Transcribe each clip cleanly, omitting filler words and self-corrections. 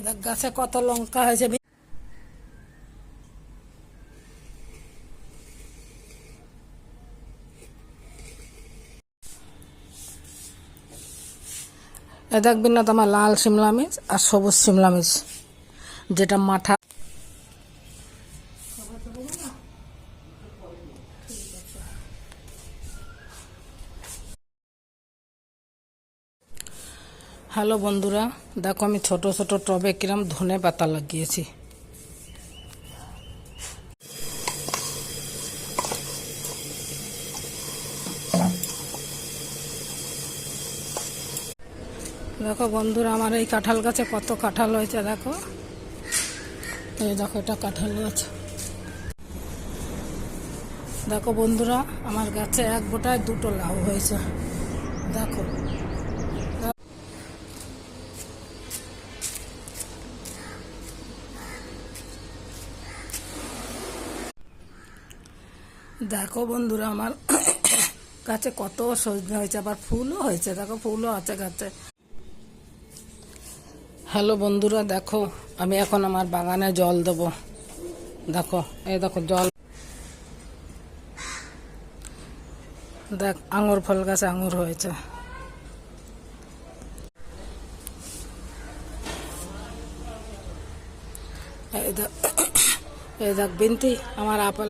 দেখ গাছে কত লঙ্কা হয়েছে। এ দেখবি না তোমার লাল শিমলা মির্চ আর সবুজ শিমলা মির্চ, যেটা মাথা। হ্যালো বন্ধুরা, দেখো আমি ছোট ছোট টবে কিরম ধনে পাতা লাগিয়েছি। দেখো বন্ধুরা, আমার এই কাঁঠাল গাছে কত কাঁঠাল হয়েছে। দেখো, এই দেখো, এটা কাঁঠাল গাছ। দেখো বন্ধুরা, আমার গাছে এক বোটায় দুটো লাউ হয়েছে। দেখো, দেখো বন্ধুরা, আমার গাছে কত সজনে হয়েছে, আবার ফুলও হয়েছে। দেখো, ফুলও আছে গাছে। হ্যালো বন্ধুরা, দেখো আমি এখন আমার বাগানে জল দেবো। দেখো, এই দেখো জল। দেখ, আঙুর ফল গাছে আঙুর হয়েছে। এই দেখ বিনতি, আমার আপেল।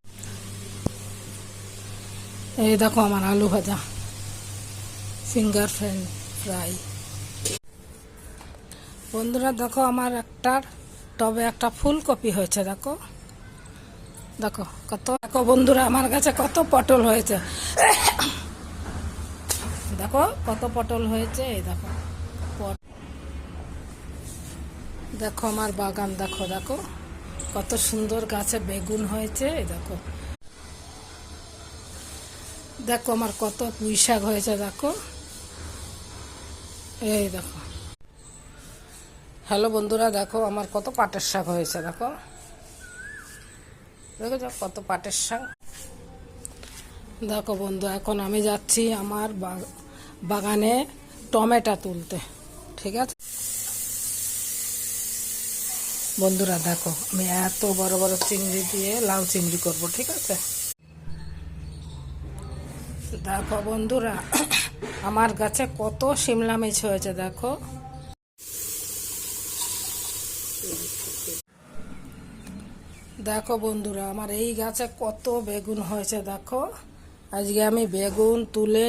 এই দেখো আমার আলু ভাজা, ফিঙ্গার ফ্রাই। বন্ধুরা দেখো, আমার একটার টবে একটা ফুলকপি হয়েছে। দেখো, দেখো কত। দেখো বন্ধুরা, আমার কাছে কত পটল হয়েছে। দেখো কত পটল হয়েছে। এই দেখো, দেখো আমার বাগান। দেখো, দেখো কত সুন্দর গাছে বেগুন হয়েছে। এই দেখো, দেখো আমার কত পুঁই শাক হয়েছে। দেখো, এই দেখো। হ্যালো বন্ধুরা, দেখো আমার কত পাটের শাক হয়েছে। দেখো, দেখো কত পাটের শাক। দেখো বন্ধু, এখন আমি যাচ্ছি আমার বাগানে টমেটো তুলতে। ঠিক আছে বন্ধুরা, দেখো আমি এত বড় বড় চিংড়ি দিয়ে লাউ চিংড়ি করব। ঠিক আছে, দেখো বন্ধুরা, আমার গাছে কত শিমলা মির্চ হয়েছে। দেখো, দেখো বন্ধুরা, আমার এই গাছে কত বেগুন হয়েছে। দেখো, আজকে আমি বেগুন তুলে